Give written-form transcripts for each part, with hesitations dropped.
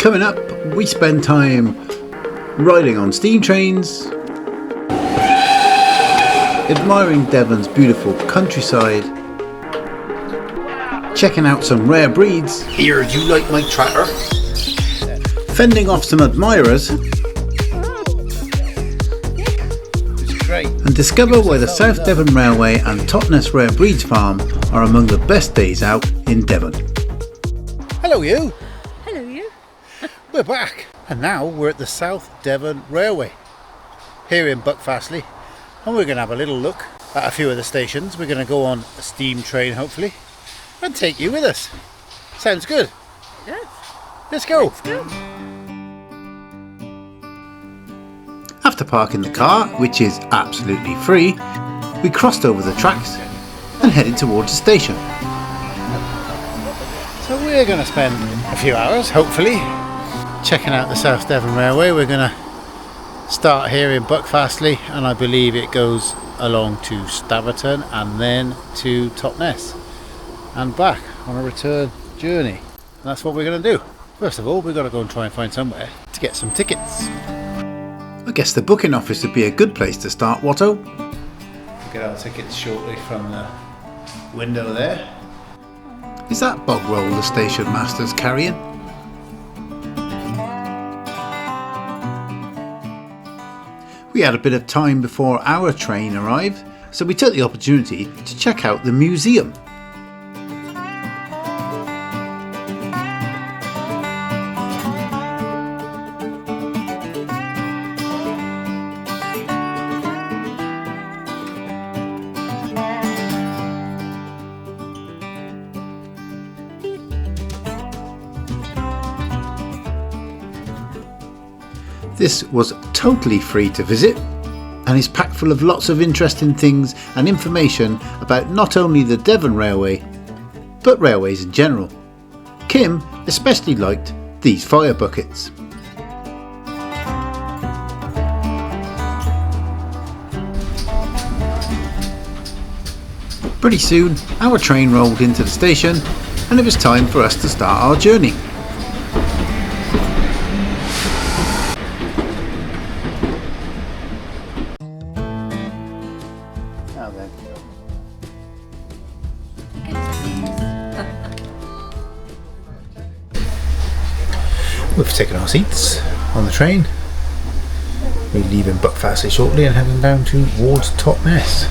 Coming up, we spend time riding on steam trains, admiring Devon's beautiful countryside, checking out some rare breeds. Here, you like my tractor? Fending off some admirers, and discover why the South Devon Railway and Totnes Rare Breeds Farm are among the best days out in Devon. Hello you! Hello you! We're back, and now we're at the South Devon Railway here in Buckfastleigh, and we're going to have a little look at a few of the stations. We're going to go on a steam train hopefully and take you with us. Sounds good? Yes. Let's go! Let's go! After parking the car, which is absolutely free, we crossed over the tracks and headed towards the station. So we're going to spend a few hours, hopefully, checking out the South Devon Railway. We're going to start here in Buckfastleigh, and I believe it goes along to Staverton and then to Totnes and back on a return journey. And that's what we're going to do. First of all, we've got to go and try and find somewhere to get some tickets. I guess the booking office would be a good place to start, Watto. We'll get our tickets shortly from the window there. Is that bog roll the station master's carrying? We had a bit of time before our train arrived, so we took the opportunity to check out the museum. This was totally free to visit and is packed full of lots of interesting things and information about not only the Devon Railway, but railways in general. Kim especially liked these fire buckets. Pretty soon our train rolled into the station and it was time for us to start our journey. We've taken our seats on the train. We're leaving Buckfastleigh shortly and heading down towards Totnes.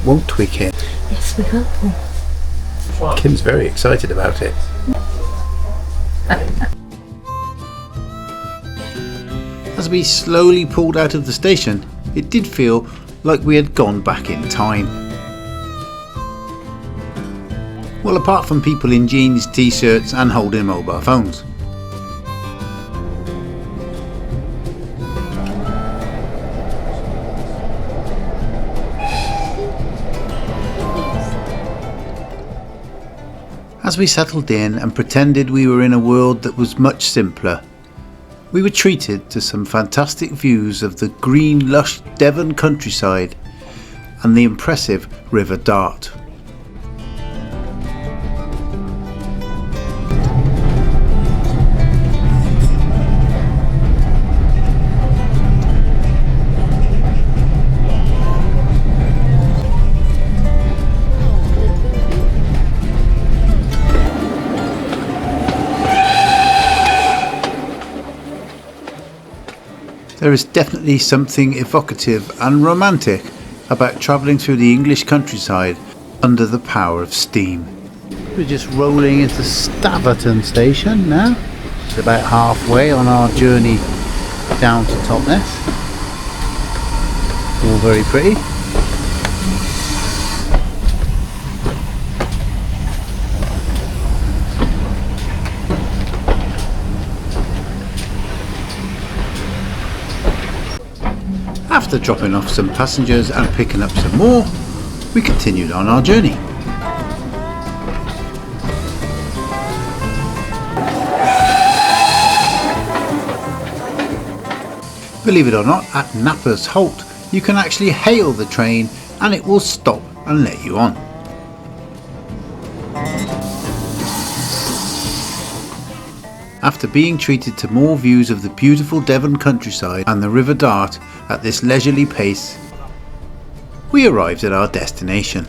Won't we, Kim? Yes, we hope. Kim's very excited about it. As we slowly pulled out of the station, it did feel like we had gone back in time. Well, apart from people in jeans, t-shirts and holding mobile phones. As we settled in and pretended we were in a world that was much simpler, we were treated to some fantastic views of the green, lush Devon countryside and the impressive River Dart. There is definitely something evocative and romantic about travelling through the English countryside under the power of steam. We're just rolling into Staverton station now. It's about halfway on our journey down to Totnes. All very pretty. After dropping off some passengers and picking up some more, we continued on our journey. Believe it or not, at Napper's Halt, you can actually hail the train and it will stop and let you on. After being treated to more views of the beautiful Devon countryside and the River Dart at this leisurely pace, we arrived at our destination.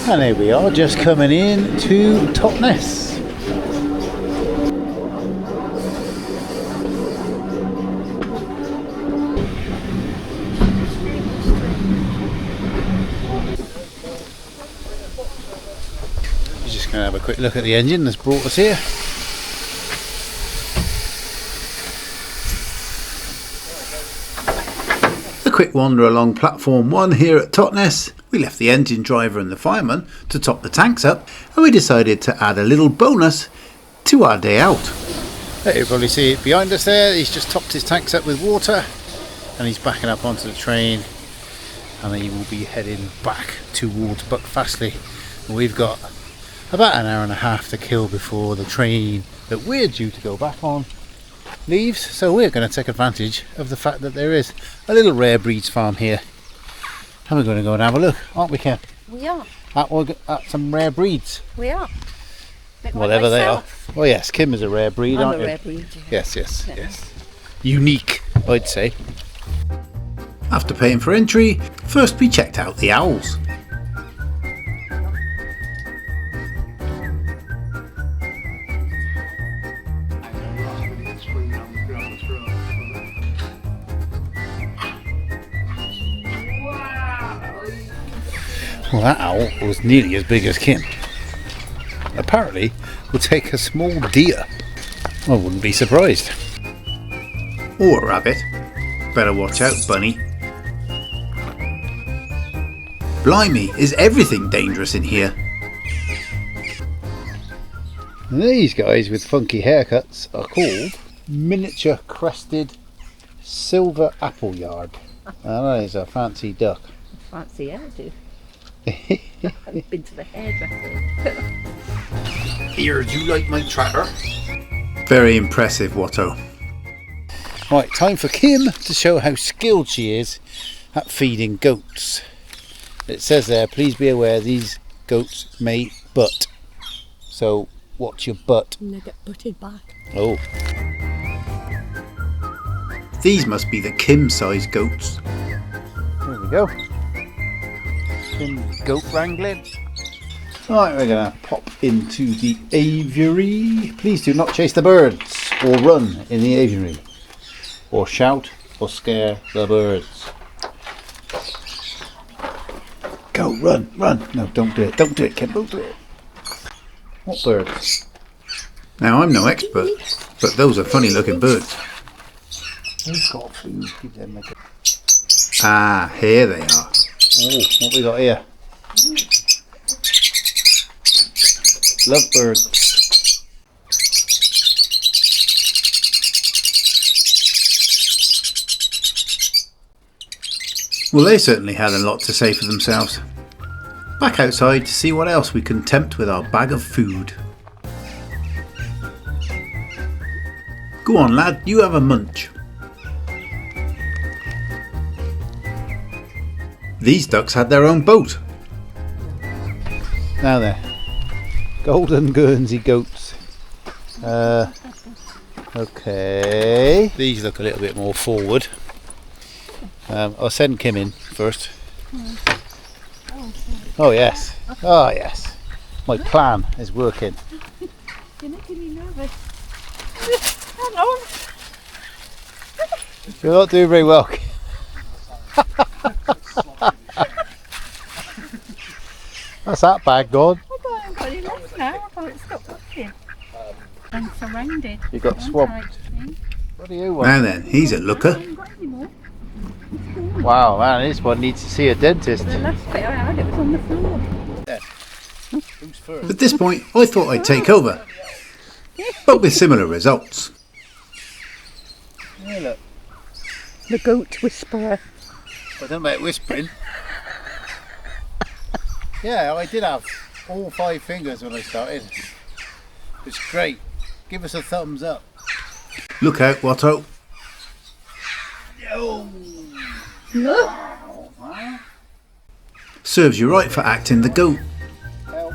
And here we are, just coming in to Totnes. Just going to have a quick look at the engine that's brought us here. A quick wander along platform 1 here at Totnes. We left the engine driver and the fireman to top the tanks up, and we decided to add a little bonus to our day out. You probably see it behind us there. He's just topped his tanks up with water and he's backing up onto the train, and he will be heading back towards Buckfastleigh. We've got about an hour and a half to kill before the train that we're due to go back on leaves, so we're going to take advantage of the fact that there is a little rare breeds farm here, and we're going to go and have a look, aren't we, Ken? We are. At some rare breeds. We are. Whatever they are. Oh yes, Kim is a rare breed, I'm aren't a you? rare breed, yeah. Yes. Unique, I'd say. After paying for entry, first we checked out the owls. Well, that owl was nearly as big as Kim. Apparently, will take a small deer. I wouldn't be surprised. Or a rabbit. Better watch out, bunny. Blimey, is everything dangerous in here? And these guys with funky haircuts are called miniature crested silver appleyard. And that is a fancy duck. Fancy hairdo. I've been to the hairdresser. Here, do you like my tractor? Very impressive, Watto. Right, time for Kim to show how skilled she is at feeding goats. It says there, please be aware these goats may butt. So, what's your butt? And they get butted back. Oh. These must be the Kim-sized goats. There we go. Goat wrangling. Right, we're going to pop into the aviary. Please do not chase the birds or run in the aviary or shout or scare the birds. Go, run. No, don't do it, Kim, don't do it. What birds? Now, I'm no expert, but those are funny looking birds. Who's got food? Give them a go. Ah, here they are. Oh, what we got here? Lovebirds. Well, they certainly had a lot to say for themselves. Back outside to see what else we can tempt with our bag of food. Go on, lad, you have a munch. These ducks had their own boat. Now there, golden Guernsey goats. Okay. These look a little bit more forward. I'll send Kim in first. Oh yes. Oh yes. My plan is working. You're making me nervous. Hang on. You're not doing very well. That's that bag gone. I haven't got any left now. I can't stop looking. I'm surrounded. You got swamped. What do you want? Now then, he's a looker. I haven't got any more. Wow, man, this one needs to see a dentist. The last bit I had, it was on the floor. Who's first? At this point, I thought I'd take over, but with similar results. Hey, look. The goat whisperer. I don't know about whispering. Yeah, I did have all 5 fingers when I started. It's great. Give us a thumbs up. Look out, Watto. Look. Serves you right for acting the goat. Help.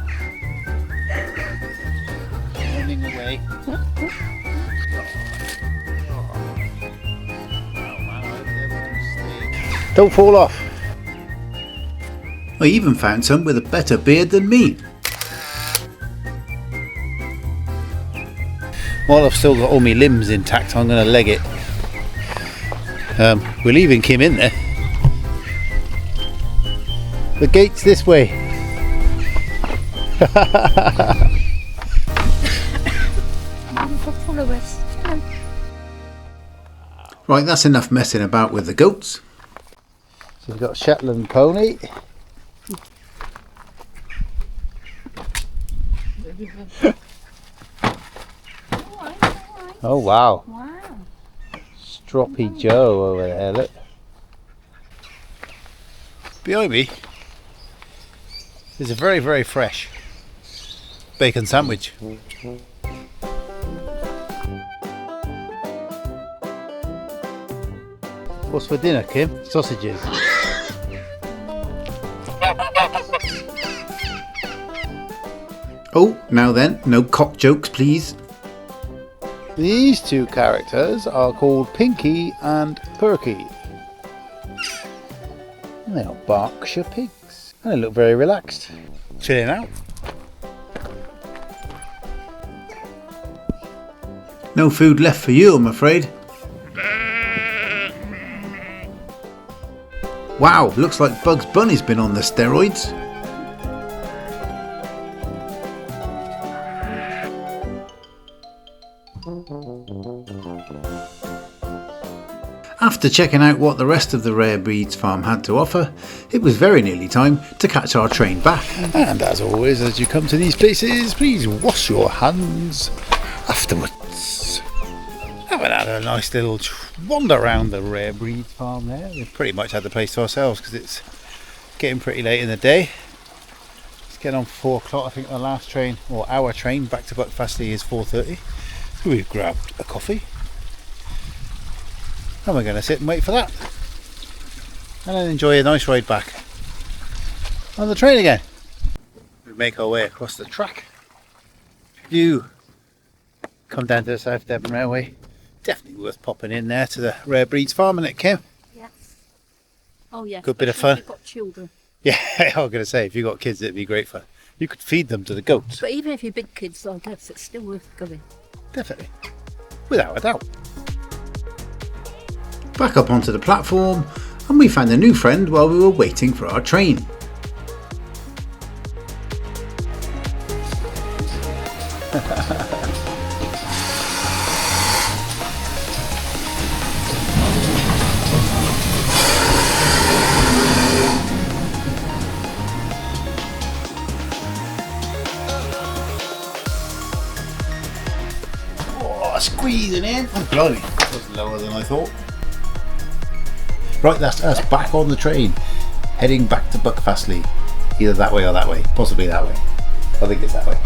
Running away. Don't fall off. I even found some with a better beard than me. While I've still got all my limbs intact, I'm going to leg it. We're leaving Kim in there. The gate's this way. Follow us. Right, that's enough messing about with the goats. So we've got a Shetland pony. Oh wow. Wow. Stroppy Joe over there, look. Behind me is a very, very fresh bacon sandwich. What's for dinner, Kim? Sausages. Oh, now then, no cock jokes, please. These two characters are called Pinky and Perky. And they are Berkshire pigs. And they look very relaxed. Chilling out. No food left for you, I'm afraid. Wow, looks like Bugs Bunny's been on the steroids. After checking out what the rest of the Rare Breeds Farm had to offer, it was very nearly time to catch our train back. And as always, as you come to these places, please wash your hands afterwards. Haven't had a nice little wander around the Rare Breeds Farm there. We've pretty much had the place to ourselves because it's getting pretty late in the day. It's getting on 4 o'clock. I think the last train, or our train, back to Buckfastleigh is 4:30. So we've grabbed a coffee. And we're going to sit and wait for that. And then enjoy a nice ride back on the train again. We make our way across the track. If you come down to the South Devon Railway, definitely worth popping in there to the Rare Breeds Farm, isn't it, Kim? Yes. Oh yes. Good bit of fun. If you've got children. Yeah, I was going to say, if you've got kids, it'd be great fun. You could feed them to the goats. But even if you're big kids like us, it's still worth going. Definitely. Without a doubt. Back up onto the platform, and we found a new friend while we were waiting for our train. Oh, squeezing in. Oh, blimey, that was lower than I thought. Right, that's us back on the train, heading back to Buckfastleigh. Either that way or that way, possibly that way. I think it's that way.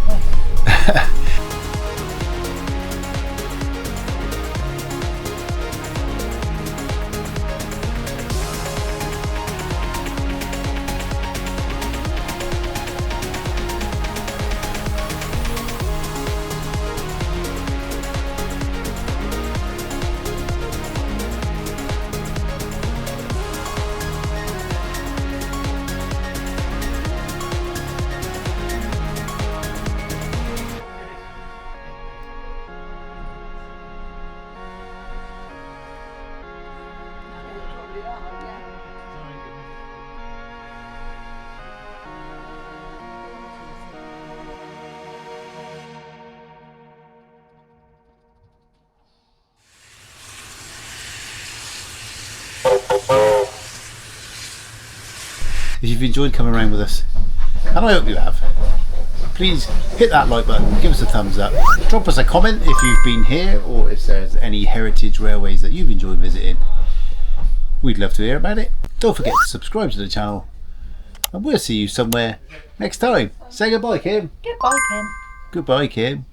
If you've enjoyed coming around with us, and I hope you have, please hit that like button, give us a thumbs up, drop us a comment if you've been here or if there's any heritage railways that you've enjoyed visiting. We'd love to hear about it. Don't forget to subscribe to the channel, and we'll see you somewhere next time. Say goodbye, Kim. Goodbye, Kim. Goodbye, Kim.